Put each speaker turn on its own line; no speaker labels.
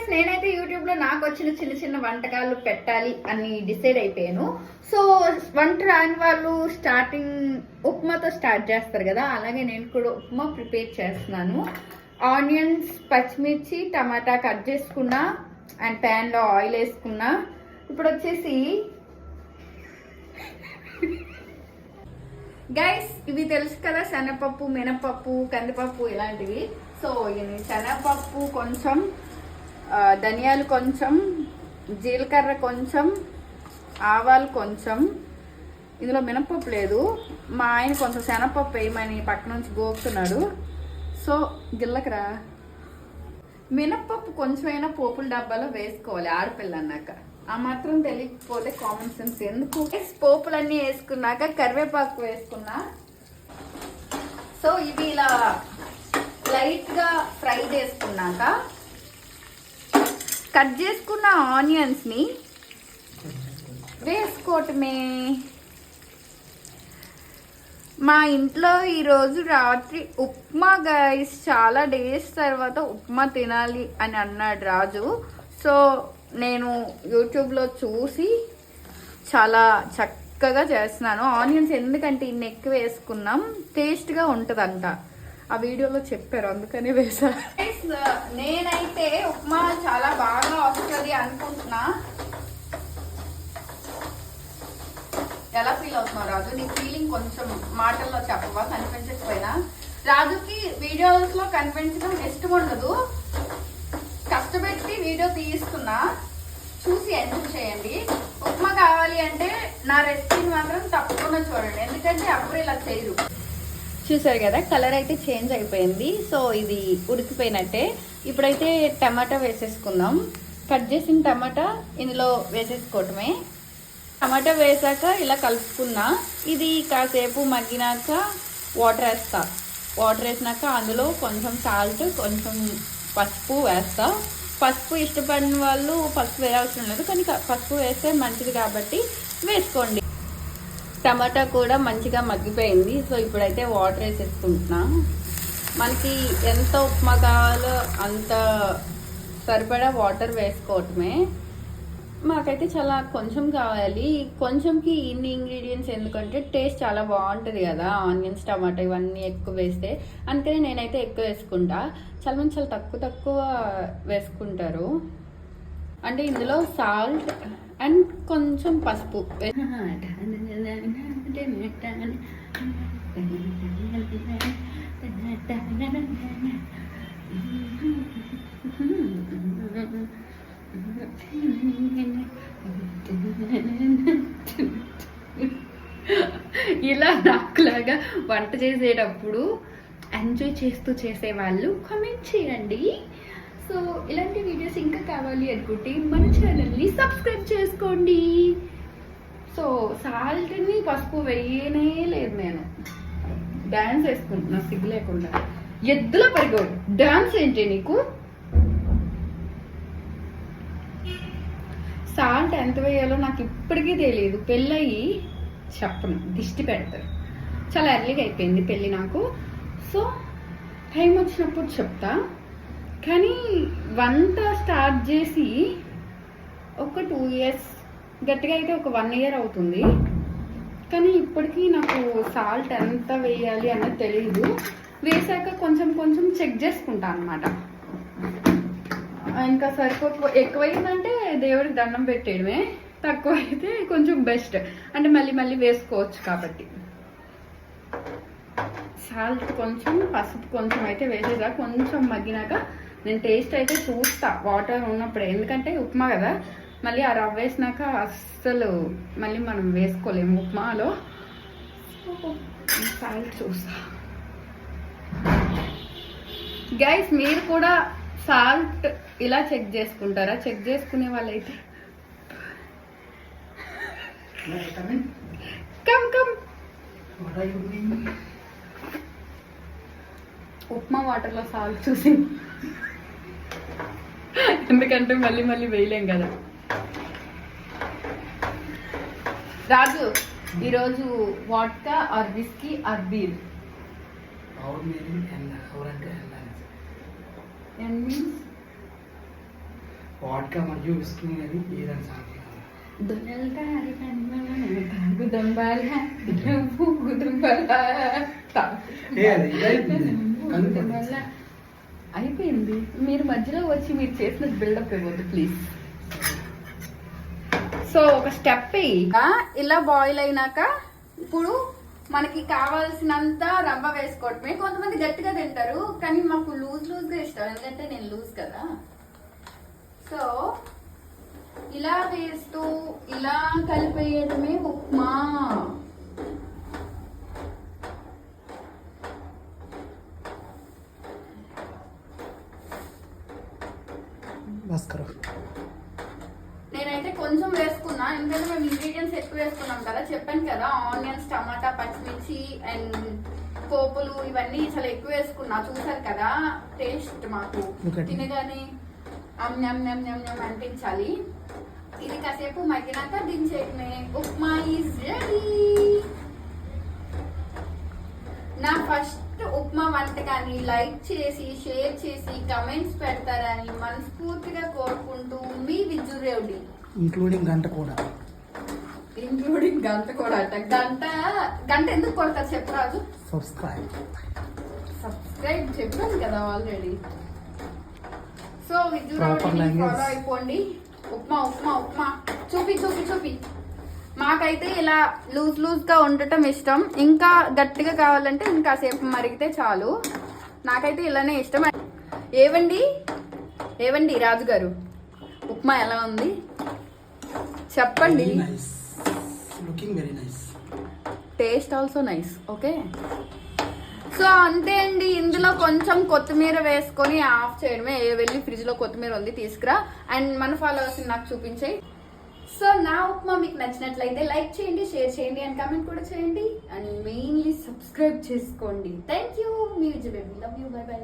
Guys నేనైతే YouTube లో నాకు వచ్చిన చిన్న చిన్న వంటకాలు పెట్టాలి అని డిసైడ్ అయిపోయాను. సో వంట రాని వాళ్ళు స్టార్టింగ్ ఉప్మాతో స్టార్ట్ చేస్తారు కదా, అలాగే నేను కూడా ఉప్మా ప్రిపేర్ చేస్తున్నాను. ఆనియన్స్, పచ్చిమిర్చి, టమాటా కట్ చేసుకున్నా అండ్ ప్యాన్ లో ఆయిల్ వేసుకున్నా. ఇప్పుడు వచ్చేసి గైస్ ఇవి తెలుసు కదా, శనగపప్పు, మినపప్పు, కందిపప్పు ఇలాంటివి. సో ఇది శనగపప్పు కొంచెం, ధనియాలు కొంచెం, జీలకర్ర కొంచెం, ఆవాలు కొంచెం. ఇందులో మినపప్పు లేదు, మా ఆయన కొంచెం శనగపప్పు వేయమని పక్క నుంచి గోపుతున్నాడు. సో గిల్లకరా మినపప్పు కొంచెమైనా పోపుల డబ్బాలో వేసుకోవాలి ఆడపిల్ల అన్నాక. ఆ మాత్రం తెలియకపోతే కామన్ సెన్స్ ఎందుకు. పోపులన్నీ వేసుకున్నాక కరివేపాకు వేసుకున్నా. సో ఇవి ఇలా లైట్ గా ఫ్రై చేసుకున్నాక కట్ చేసుకున్న ఆనియన్స్ ని వేసుకోవటమే. మా ఇంట్లో ఈరోజు రాత్రి ఉప్మా గైస్, చాలా డేస్ తర్వాత ఉప్మా తినాలి అని అన్నాడు రాజు. సో నేను యూట్యూబ్లో చూసి చాలా చక్కగా చేస్తున్నాను. ఆనియన్స్ ఎందుకంటే ఇన్ని ఎక్కువ వేసుకున్నాం, టేస్ట్గా ఉంటుందంట. ఆ వీడియోలో చెప్పారు, అందుకనే వేసా. నేనైతే ఉప్మా చాలా బాగా వస్తుంది అనుకుంటున్నా. ఎలా ఫీల్ అవుతున్నావు రాజు? నీ ఫీలింగ్ కొంచెం మాటల్లో చెప్పవా, కనిపించకపోయినా? రాజుకి వీడియోస్ లో కనిపించడం ఇష్టం ఉండదు. కష్టపెట్టి వీడియో తీస్తున్నా, చూసి ఎంజాయ్ చేయండి. ఉప్మా కావాలి అంటే నా రెసిపీని మాత్రం తప్పకుండా చూడండి, ఎందుకంటే అప్పుడు ఇలా చేయరు. చూసారు కదా, కలర్ అయితే చేంజ్ అయిపోయింది. సో ఇది ఉడికిపోయినట్టే. ఇప్పుడైతే టమాటా వేసేసుకుందాం. కట్ చేసిన టమాటా ఇందులో వేసేసుకోవటమే. టమాటా వేసాక ఇలా కలుపుకున్నా. ఇది కాసేపు మగ్గినాక వాటర్ వేస్తా. వాటర్ వేసినాక అందులో కొంచెం సాల్ట్, కొంచెం పసుపు వేస్తా. పసుపు ఇష్టపడిన వాళ్ళు పసుపు వేయాల్సిన లేదు, కానీ పసుపు వేస్తే మంచిది కాబట్టి వేసుకోండి. టమాటా కూడా మంచిగా మగ్గిపోయింది. సో ఇప్పుడైతే వాటర్ వేసేసుకుంటున్నా. మనకి ఎంత ఉప్మా కావాలో అంత సరిపడా వాటర్ వేసుకోవటమే. మాకైతే చాలా కొంచెం కావాలి. కొంచెంకి ఇన్ని ఇంగ్రీడియంట్స్ ఎందుకంటే టేస్ట్ చాలా బాగుంటుంది కదా, ఆనియన్స్, టమాటా ఇవన్నీ ఎక్కువ వేస్తే. అందుకని నేనైతే ఎక్కువ వేసుకుంటా. చాలా మంది చాలా తక్కువ వేసుకుంటారు. అంటే ఇందులో సాల్ట్ అండ్ కొంచెం పసుపు. ఇలా నాకులాగా వంట చేసేటప్పుడు ఎంజాయ్ చేస్తూ చేసేవాళ్ళు కామెంట్ చేయండి. సో ఇలాంటి వీడియోస్ ఇంకా కావాలి అనుకుంటే మన ఛానల్ని సబ్స్క్రైబ్ చేసుకోండి. సో సాల్ట్ని, పసుపు వేయనే లేదు. నేను డాన్స్ వేసుకుంటున్నా సిగ్గు లేకుండా. ఎద్దుల పరిగోడు డాన్స్ ఏంటి నీకు? సాల్ట్ ఎంత వేయాలో నాకు ఇప్పటికీ తెలియదు. పెళ్ళయి చెప్పను, దిష్టి పెడతారు. చాలా ఎర్లీగా అయిపోయింది పెళ్ళి నాకు. సో టైం వచ్చినప్పుడు చెప్తా. కానీ వంట స్టార్ట్ చేసి ఒక 2 years, గట్టిగా అయితే ఒక 1 year అవుతుంది. కానీ ఇప్పటికీ నాకు సాల్ట్ ఎంత వేయాలి అన్నది తెలియదు. వేసాక కొంచెం కొంచెం చెక్ చేసుకుంటా అన్నమాట. ఇంకా ఎక్కువైందంటే దేవుడికి దండం పెట్టేయడమే, తక్కువ అయితే కొంచెం బెస్ట్, అంటే మళ్ళీ వేసుకోవచ్చు కాబట్టి. సాల్ట్ కొంచెం, పసుపు కొంచెం అయితే వేసేసా. కొంచెం మగ్గినాక నేను టేస్ట్ అయితే చూస్తా వాటర్ ఉన్నప్పుడే, ఎందుకంటే ఉప్మా కదా, మళ్ళీ ఆ రవ్వ వేసినాక అస్సలు మళ్ళీ మనం వేసుకోలేము ఉప్మాలో. సాల్ట్ చూస్తా. గైస్ మీరు కూడా సాల్ట్ ఇలా చెక్ చేసుకుంటారా? చెక్ చేసుకునే వాళ్ళైతే కమ్ ఉప్మా వాటర్లో సాల్ట్ చూసి, ఎందుకంటే మళ్ళీ వేయలేం కదా. రాజు ఈరోజు vodka or whisky or beer?
Vodka మరియు విస్కీ అని ఏదని సాగు
అయిపోయింది. మీరు మధ్యలో వచ్చి మీరు చేసిన బిల్డప్ ఇవ్వద్దు ప్లీజ్. సో ఒక స్టెప్ ఇలా బాయిల్ అయినాక ఇప్పుడు మనకి కావాల్సినంత రవ్వ వేసుకోవటమే. కొంతమంది గట్టిగా తింటారు కానీ మాకు లూజ్ గా ఇష్టం, ఎందుకంటే నేను లూజ్ కదా. సో ఇలా వేస్తూ ఇలా కలిపేయడమే ఉప్మా. నేనైతే కొంచెం వేసుకున్నా, ఎందుకంటే మేము ఇంగ్రీడియంట్స్ ఎక్కువ వేసుకున్నాం కదా. చెప్పాను కదా, ఆనియన్స్, టమాటా, పచ్చిమిర్చి అండ్ పోపులు ఇవన్నీ చాలా ఎక్కువ వేసుకున్నా. చూసారు కదా టేస్ట్ మాకు తినగానే అనిపించాలి. ఇది కాసేపు మగ్గినాక దించేయటమే. Upma is ready. నా ఫస్ట్ ఉప్మా వంటకాన్ని లైక్ చేసి షేర్ చేసి కమెంట్స్ పెడతారని మనస్ఫూర్తిగా కోరుకుంటూ మీ విజురేవుడి.
ఇంక్లూడింగ్ గంట కూడా
అట. గంట ఎందుకు కొడతారు చెప్పరాజు? సబ్స్క్రైబ్ చెప్పాను కదా ఆల్రెడీ. సో విజురేవుడిని ఫాలో అయిపోండి. ఉప్మా ఉప్మా ఉప్మా చూపి మాకైతే ఇలా లూజ్ గా ఉండటం ఇష్టం. ఇంకా గట్టిగా కావాలంటే ఇంకా సేపు మరిగితే చాలు. నాకైతే ఇలానే ఇష్టం. ఏవండి రాజు గారు, ఉప్మా ఎలా ఉంది చెప్పండి. Taste also nice. Okay, so అంతే అండి. ఇందులో కొంచెం కొత్తిమీర వేసుకొని ఆఫ్ చేయడమే. వెళ్ళి ఫ్రిడ్జ్ లో కొత్తిమీర ఉంది తీసుకురా. అండ్ మన ఫాలోవర్స్ నాకు చూపించాయి. సో నా ఉప్మా మీకు నచ్చినట్లయితే లైక్ చేయండి, షేర్ చేయండి అండ్ కామెంట్ కూడా చేయండి. అండ్ మెయిన్లీ సబ్స్క్రైబ్ చేసుకోండి. Thank you. Me Vijay baby. Love you. By by.